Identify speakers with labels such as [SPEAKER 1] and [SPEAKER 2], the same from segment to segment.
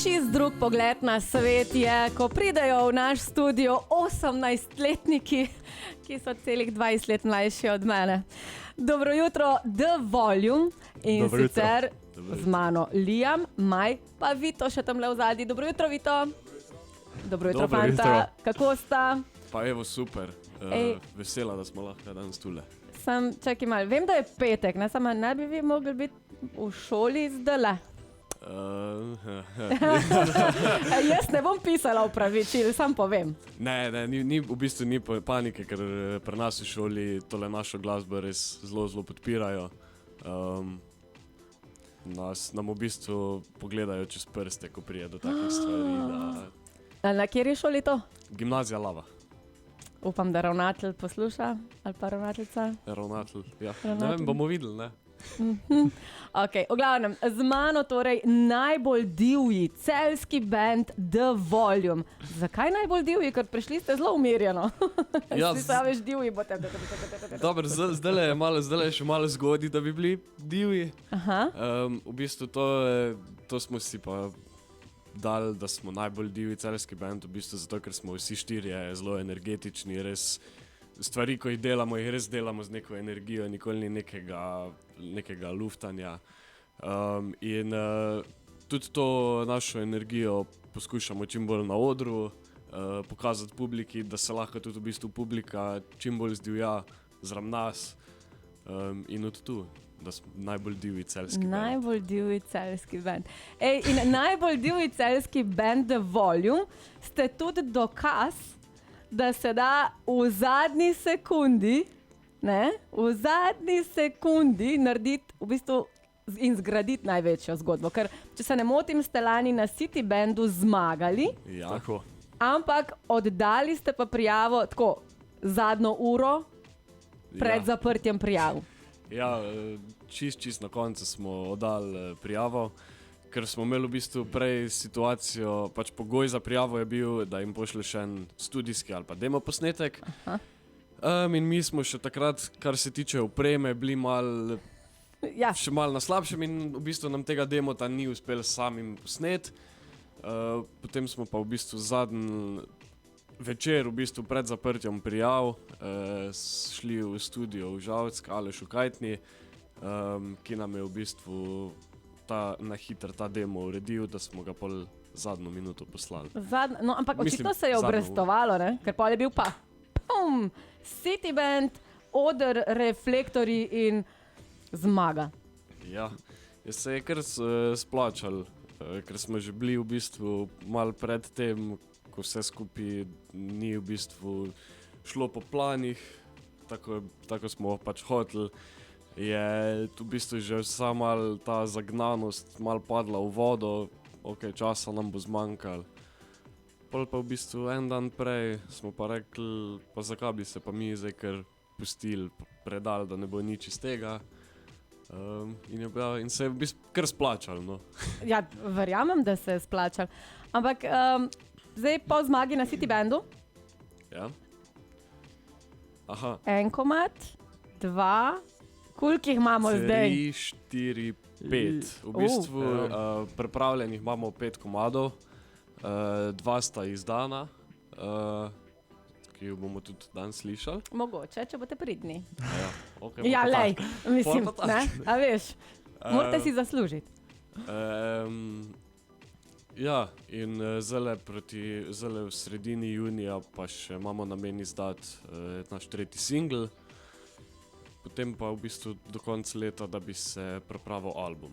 [SPEAKER 1] čist drug pogled na svet je, ko pridejo v naš studio 18-letniki, ki so celih 20 let mlajši od mene. Dobro jutro, The Volume in
[SPEAKER 2] Dobro
[SPEAKER 1] sicer z mano Liam, Maj pa Vito še tam le v zadnji. Dobro jutro, Vito. Dobro jutro,
[SPEAKER 2] Dobro
[SPEAKER 1] fanta.
[SPEAKER 2] jutro.
[SPEAKER 1] Kako sta?
[SPEAKER 3] Pa evo, super. Vesela, da smo lahko danes tule.
[SPEAKER 1] Čakaj malo, vem, da je petek, ne, samo ne bi vi mogli biti v šoli zdajle. Jaz ne bom pisala opravičil, sam povem.
[SPEAKER 3] Ne, v bistvu ni panike, ker pri nas v šoli tole našo glasbo res zelo podpirajo. Nam v bistvu pogledajo čez prste, ko prije do takih stvari.
[SPEAKER 1] Na kateri šoli to?
[SPEAKER 3] Gimnazija Lava.
[SPEAKER 1] Upam, da ravnatelj posluša, ali pa ravnateljica.
[SPEAKER 3] Ravnatelj, ja.
[SPEAKER 1] Ravnatelj.
[SPEAKER 3] Ne vem, bomo videli, ne?
[SPEAKER 1] Ok, v glavnem, z mano torej najbolj divji celjski band The Volume. Zakaj najbolj divji? Ker prišli ste zelo umirjeno.
[SPEAKER 3] Ja,
[SPEAKER 1] Si veš, divji bote.
[SPEAKER 3] Dobro, zdaj je še malo zgodaj, da bi bili divji.
[SPEAKER 1] Aha.
[SPEAKER 3] V bistvu to smo si pa dali, da smo najbolj divji celjski band, v bistvu zato, ker smo vsi štirje zelo energetični, res stvari, ko jih res delamo z neko energijo, nikoli ni nekega luftanja. Tudi to našo energijo poskušamo čim bolj na odru, pokazati publiki, da se lahko tudi v bistvu publika čim bolj zdivja zraven nas in od tu, da smo najbolj divji celjski band.
[SPEAKER 1] Najbolj divji celjski band. In najbolj divji celjski band The Volume ste tudi dokaz, da se da v zadnji sekundi narediti v bistvu in zgraditi največjo zgodbo. Ker, če se ne motim, ste lani na City Bandu zmagali,
[SPEAKER 3] Ja,
[SPEAKER 2] Tako.
[SPEAKER 1] ampak oddali ste pa prijavo tako zadnjo uro pred zaprtjem prijav.
[SPEAKER 3] Ja, čist na koncu smo oddali prijavo, ker smo imeli v bistvu prej situacijo, pač pogoj za prijavo je bil, da jim pošle še en studijski ali pa demo posnetek. In mi smo še takrat, kar se tiče opreme, bili
[SPEAKER 1] Ja,
[SPEAKER 3] še malo na slabšem in v bistvu nam tega demota ni uspel samim posnet. Potem smo pa v bistvu zadnji večer, v bistvu pred zaprtjem prijav, šli v studio v Žalck, Aleš v Kajtni, ki nam je v bistvu na hiter ta demo uredil, da smo ga pol zadnjo minuto poslali.
[SPEAKER 1] no, ampak
[SPEAKER 3] Mislim,
[SPEAKER 1] očitno se je
[SPEAKER 3] zadnjo
[SPEAKER 1] obrestovalo, ne? Ker pol je bil pa City Band, oder, reflektorji in zmaga.
[SPEAKER 3] Ja, se je kar splačal, ker smo že bili v bistvu malo pred tem, ko vse skupaj ni v bistvu šlo po planih, tako smo pač hoteli, je v bistvu že sama ta zagnanost malo padla v vodo, časa nam bo zmanjkalo. Pol pa v bistvu en dan prej smo pa rekli, pa zakaj bi se pa mi zdaj kar pustili, predali, da ne bo nič iz tega. In se je v bistvu kar splačalo, no.
[SPEAKER 1] Ja, verjamem, da se je splačal. Ampak zdaj po zmagi na City Bandu,
[SPEAKER 3] Ja. Aha.
[SPEAKER 1] en komad, dva, koliko jih imamo zdaj?
[SPEAKER 3] 3, 4, 5. V bistvu pripravljenih imamo 5 komadov, 2 sta izdana, ki jo bomo tudi danes slišali.
[SPEAKER 1] Mogoče, če boste pridni.
[SPEAKER 3] Ja,
[SPEAKER 1] Ja, lej, mislim,
[SPEAKER 3] Pol pa
[SPEAKER 1] ne,
[SPEAKER 3] tak.
[SPEAKER 1] a veš, morate si zaslužiti.
[SPEAKER 3] Ja, in zdaj v sredini junija pa še imamo namen izdati naš 3. singel, potem pa v bistvu do konca leta, da bi se pripravil album.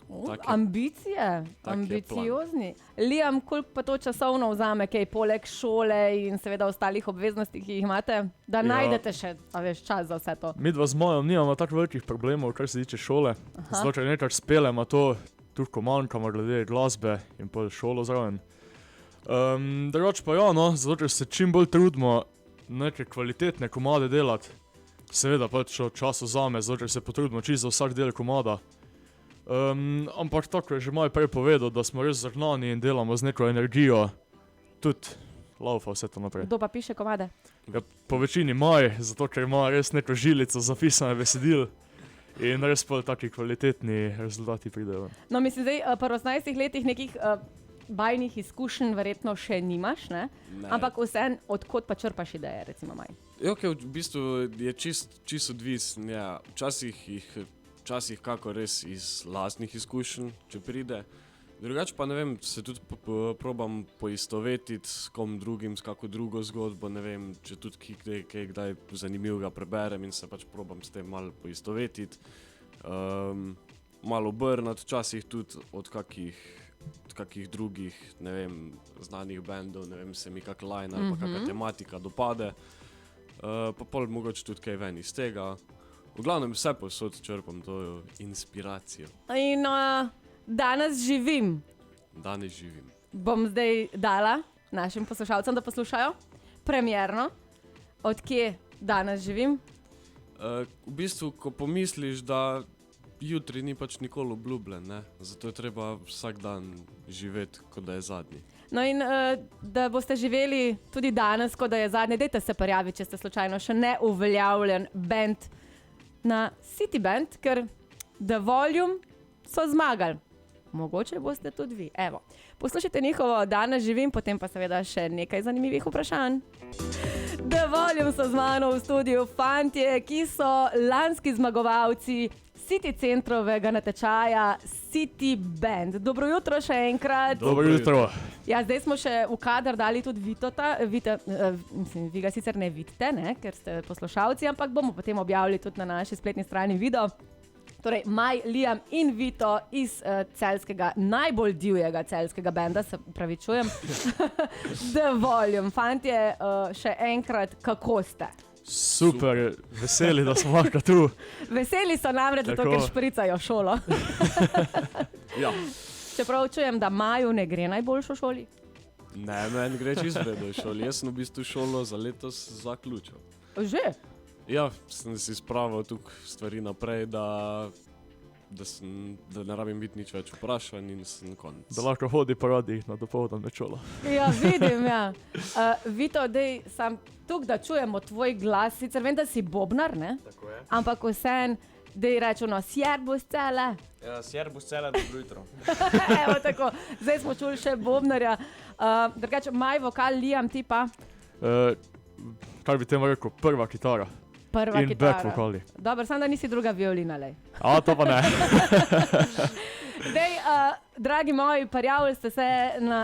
[SPEAKER 3] Tak je-
[SPEAKER 1] Ambicije,
[SPEAKER 3] tak je
[SPEAKER 1] ambiciozni. Liam, koliko pa to časovno vzame, kaj poleg šole in seveda ostalih obveznosti, ki jih imate, da najdete še, a veš, čas za vse to?
[SPEAKER 2] Mi dva z Mojom nimamo tako velikih problemov, kar se tiče šole. Zato, če nekaj spelemo, to tudi ko manjkamo glede glasbe in pol šolo zraven. Drugače pa ja, no, zato, ker se čim bolj trudimo neke kvalitetne komade delati. Seveda pač čas vzame, zato, ker se potrudimo čisto za vsak del komada. Ampak tako je že Maj prej povedal, da smo res zagnani in delamo z neko energijo. Tudi laufa vse to naprej.
[SPEAKER 1] Kdo pa piše komade?
[SPEAKER 2] Ja, po večini Maj, zato ker ima res neko žilico zapisane besedil. In res pol taki kvalitetni rezultati pridejo.
[SPEAKER 1] No, mislim, zdaj po 18 letih nekih bajnih izkušenj verjetno še nimaš, ne?
[SPEAKER 3] Ne.
[SPEAKER 1] Ampak vseeno, odkot pa črpaš ideje, recimo Maj?
[SPEAKER 3] Ja, okay, v bistvu je čist odvisen. Ja. Včasih kako res iz lastnih izkušenj, če pride. Drugače pa ne vem, se tudi probam poistovetiti s kom drugim, s kako drugo zgodbo, ne vem, če tudi kaj kdaj zanimivega preberem in se pač probam s tem malo poistovetiti. Malo obrnati, včasih tudi od kakih drugih, ne vem, znanih bendov, ne vem, se mi kak line ali pa kakšna tematika dopade. Pa pol mogoče tudi kaj ven iz tega. V glavnem vse posod črpam to inspiracijo.
[SPEAKER 1] In danes živim.
[SPEAKER 3] Danes živim.
[SPEAKER 1] Bom zdaj dala našim poslušalcem, da poslušajo premierno, od kje danes živim.
[SPEAKER 3] V bistvu, ko pomisliš, da jutri ni pač nikoli obljubljen, ne? Zato je treba vsak dan živeti, kot da je zadnji.
[SPEAKER 1] No in da boste živeli tudi danes, kot da je zadnji, dajte se prijaviti, če ste slučajno še ne uveljavljen band na City Band, ker The Volume so zmagali. Mogoče boste tudi vi. Evo, poslušajte njihovo Danes živim, potem pa seveda še nekaj zanimivih vprašanj. The Volume so z mano v studiu fantje, ki so lanski zmagovalci City Centrovega natečaja City Band. Dobro jutro še enkrat.
[SPEAKER 2] Dobro jutro.
[SPEAKER 1] Ja, zdaj smo še v kader dali tudi Vitota. Mislim, vi ga sicer ne vidite, ne, ker ste poslušalci, ampak bomo potem objavili tudi na naši spletni strani video. Torej, Maj, Liam in Vito iz celjskega, najbolj divjega celjskega benda, se pravičujem, The Volume. Fantje, še enkrat, kako ste?
[SPEAKER 2] Super, veseli, da smo lahko tu.
[SPEAKER 1] Veseli so namreč, zato ker špricajo šolo.
[SPEAKER 3] Ja.
[SPEAKER 1] Čeprav čujem, da Maju ne gre najboljšo v šoli.
[SPEAKER 3] Ne, meni gre čisto v redu v šoli. Jaz sem v bistvu šolo za letos zaključil.
[SPEAKER 1] Že?
[SPEAKER 3] Ja, sem si spravil tukaj stvari naprej, da ne rabim biti nič več vprašan in sem konec.
[SPEAKER 2] Da lahko hodi po radijih na dopoldan v šolo.
[SPEAKER 1] Ja, vidim, ja. Vito, dej, sam tukaj, da čujemo tvoj glas, sicer vem, da si bobnar, ne?
[SPEAKER 4] Tako je.
[SPEAKER 1] Ampak vsem, dej rečeno, sjerbus cele.
[SPEAKER 4] Ja, Sjerbus cele, dobro jutro.
[SPEAKER 1] Evo tako, zdaj smo čuli še bobnarja. Drugače, Maj, vokal, Liam, ti pa?
[SPEAKER 2] Kaj bi temu rekel, prva kitara.
[SPEAKER 1] Prva
[SPEAKER 2] in
[SPEAKER 1] kitara.
[SPEAKER 2] back vokali.
[SPEAKER 1] Dobro, samo da nisi druga violina, lej.
[SPEAKER 2] A, to pa ne.
[SPEAKER 1] Dej, dragi moji, prijavili ste se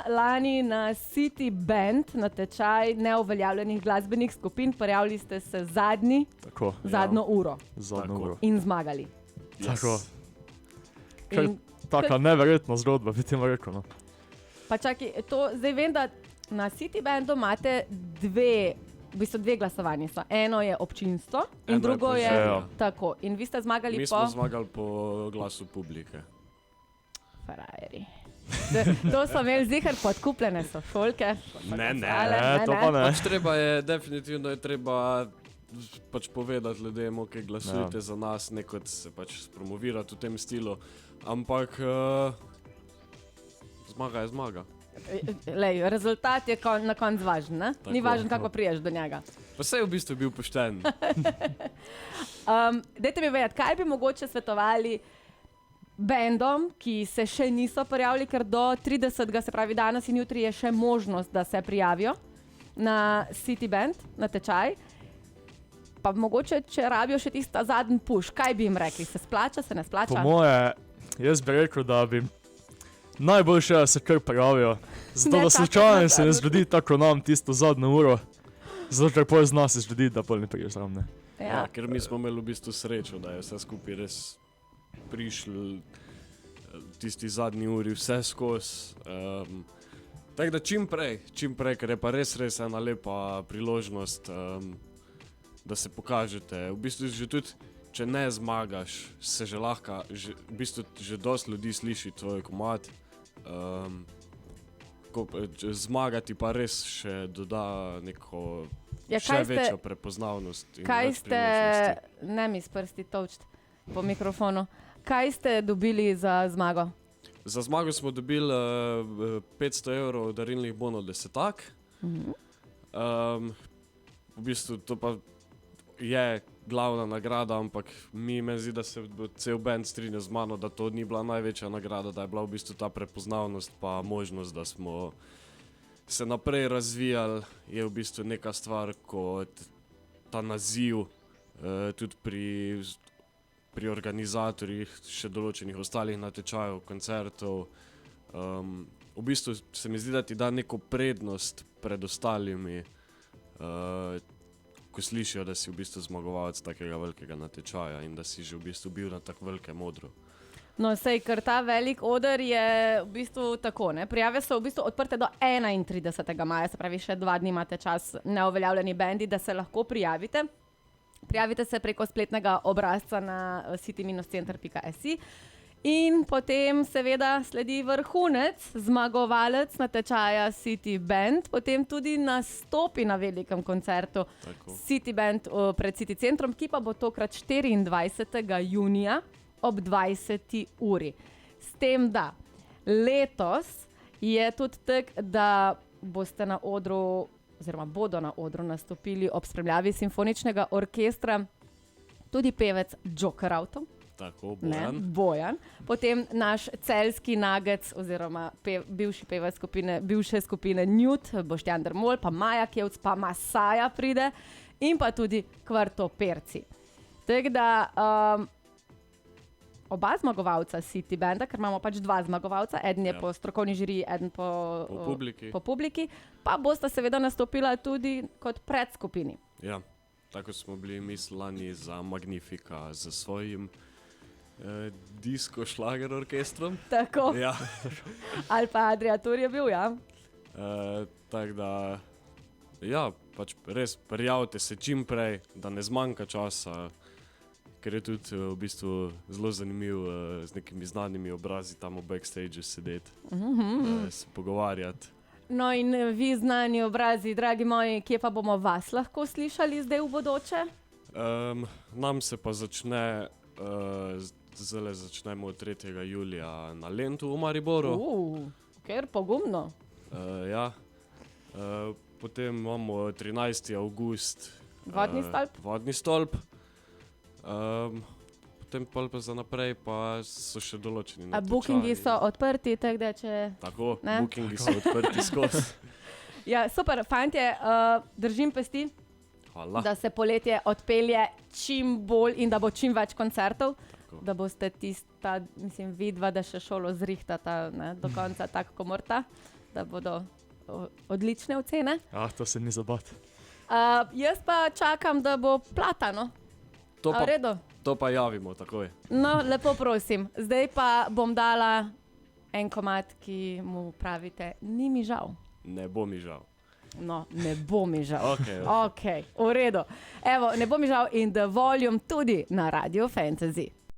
[SPEAKER 1] lani na City Band, na tečaj neuveljavljenih glasbenih skupin. Prijavili ste se
[SPEAKER 2] Tako.
[SPEAKER 1] zadnjo uro
[SPEAKER 2] Zadnjo
[SPEAKER 3] Tako.
[SPEAKER 2] uro.
[SPEAKER 1] in zmagali.
[SPEAKER 2] Tako.
[SPEAKER 1] In,
[SPEAKER 2] Taka neverjetna zgodba, bi temu rekel. No.
[SPEAKER 1] pa čakaj, to zdaj vem, da na City Bandu imate dve glasovanji. So. Eno je občinstvo in
[SPEAKER 3] Eno je
[SPEAKER 1] drugo je
[SPEAKER 2] poželja.
[SPEAKER 1] tako. In vi ste zmagali
[SPEAKER 3] Mi
[SPEAKER 1] po
[SPEAKER 3] smo zmagali po glasu publike.
[SPEAKER 1] Frajeri. To so imeli zihar podkupljene sošolke.
[SPEAKER 3] Ne,
[SPEAKER 2] to pa ne.
[SPEAKER 3] Pač definitivno je treba pač povedati ljudem, ok, glasujte za nas, ne kot se pač spromovirati v tem stilu, ampak zmaga je zmaga.
[SPEAKER 1] Lej, rezultat je na koncu važen, ne? Ni
[SPEAKER 3] Tako,
[SPEAKER 1] važno, kako priješ do njega.
[SPEAKER 3] Pa saj je v bistvu bil pošten.
[SPEAKER 1] Dajte mi vedeti, kaj bi mogoče svetovali bendom, ki se še niso prijavili, ker do 30. se pravi danes in jutri je še možnost, da se prijavijo na City Band, na tečaj. Pa mogoče, če rabijo še tista zadnji push, kaj bi jim rekli? Se splača, se ne splača?
[SPEAKER 2] Po moje, jaz bi rekel, da bi najboljše, da se kar prijavijo. Zato,
[SPEAKER 1] Ne
[SPEAKER 2] da
[SPEAKER 1] tako
[SPEAKER 2] slučajno se ne
[SPEAKER 1] nazadnje.
[SPEAKER 2] zgodi tako nam tisto zadnjo uro. Zato, ker potem z nas se zgodi, da pol ne priješ zraven, ne.
[SPEAKER 3] Ja, ker mi smo imeli v bistvu srečo, da je vse skupaj res prišli tisti zadnji uri vse skozi. Tako da čim prej, ker je pa res ena lepa priložnost, da se pokažete. V bistvu že tudi, če ne zmagaš, se že lahko, v bistvu že dosti ljudi sliši tvoj komad. Zmagati pa res še doda neko še večjo prepoznavnost. In
[SPEAKER 1] Kaj
[SPEAKER 3] več
[SPEAKER 1] ste,
[SPEAKER 3] priložnosti.
[SPEAKER 1] ne mi s prsti točiti po mikrofonu, kaj ste dobili za zmago?
[SPEAKER 3] Za zmago smo dobili 500 evrov darilnih bonov desetak. V bistvu to pa je glavna nagrada, ampak meni zdi, da se bo cel band strinjal z mano, da to ni bila največja nagrada, da je bila v bistvu ta prepoznavnost pa možnost, da smo se naprej razvijali, je v bistvu neka stvar kot ta naziv, tudi pri organizatorjih še določenih ostalih natečajev, koncertov. V bistvu se mi zdi, da ti da neko prednost pred ostalimi, ko slišijo, da si v bistvu zmagovalec takega velikega natečaja in da si že v bistvu bil na tako velikem odru.
[SPEAKER 1] No, sej, ker ta velik oder je v bistvu tako, ne? Prijave so v bistvu odprte do 31. maja, se pravi, še 2 dni imate čas, neuveljavljeni bendi, da se lahko prijavite. Prijavite se preko spletnega obrazca na city-center.si in potem seveda sledi vrhunec, zmagovalec natečaja City Band, potem tudi nastopi na velikem koncertu
[SPEAKER 3] Tako.
[SPEAKER 1] City Band pred City centrom, ki pa bo tokrat 24. junija ob 20. uri. S tem, da letos je tudi tak, da boste na odru oziroma bodo na odru nastopili ob spremljavi simfoničnega orkestra tudi pevec Joker Auto,
[SPEAKER 3] Tako,
[SPEAKER 1] Bojan. Potem naš celjski nagec oziroma bivši pevec bivše skupine Newt, Boštjan Dermol, pa Maja Kevc, pa Masaja pride in pa tudi Kvartoperci. Tako da oba zmagovalca City Banda, ker imamo pač 2 zmagovalca, eden je po strokovni žiriji, eden po publiki, pa bosta seveda nastopila tudi kot predskupini.
[SPEAKER 3] Ja, tako smo bili mislani za Magnifika z svojim disko-šlager orkestrom.
[SPEAKER 1] Tako,
[SPEAKER 3] Ja,
[SPEAKER 1] ali pa Adria Tur je bil, ja.
[SPEAKER 3] tako da, ja, pač res prijavite se čim prej, da ne zmanjka časa, ker je tudi v bistvu zelo zanimiv z nekimi znanimi obrazi tam v backstageu sedeti, se pogovarjati.
[SPEAKER 1] No in vi znani obrazi, dragi moji, kje pa bomo vas lahko slišali zdaj v bodoče?
[SPEAKER 3] Nam se pa začne, zdaj začnemo 3. julija na Lentu v Mariboru.
[SPEAKER 1] Ker pogumno.
[SPEAKER 3] Ja. Potem imamo 13. avgust.
[SPEAKER 1] Vodni stolp?
[SPEAKER 3] Vodni stolp. Potem pa za naprej pa so še določeni natečaji.
[SPEAKER 1] Bookingi so odprti, tako da če...
[SPEAKER 3] Tako,
[SPEAKER 1] Ne?
[SPEAKER 3] bookingi so odprti skozi.
[SPEAKER 1] Ja, super, fantje, držim pesti,
[SPEAKER 3] Hvala.
[SPEAKER 1] da se poletje odpelje čim bolj in da bo čim več koncertov,
[SPEAKER 3] Tako.
[SPEAKER 1] da boste tista, mislim, vidva, da še šolo zrihtata, ne, do konca tako, ko morata, da bodo odlične ocene.
[SPEAKER 2] To se ni zabat.
[SPEAKER 1] Jaz pa čakam, da bo platano.
[SPEAKER 3] To
[SPEAKER 1] A v
[SPEAKER 3] pa,
[SPEAKER 1] redu?
[SPEAKER 3] to pa javimo takoj.
[SPEAKER 1] No, lepo prosim. Zdaj pa bom dala en komad, ki mu pravite, ni mi žal.
[SPEAKER 3] Ne bo mi žal.
[SPEAKER 1] No, ne bo mi žal.
[SPEAKER 3] Ok.
[SPEAKER 1] V redu. Evo, ne bo mi žal in The Volume tudi na Radio Fantasy.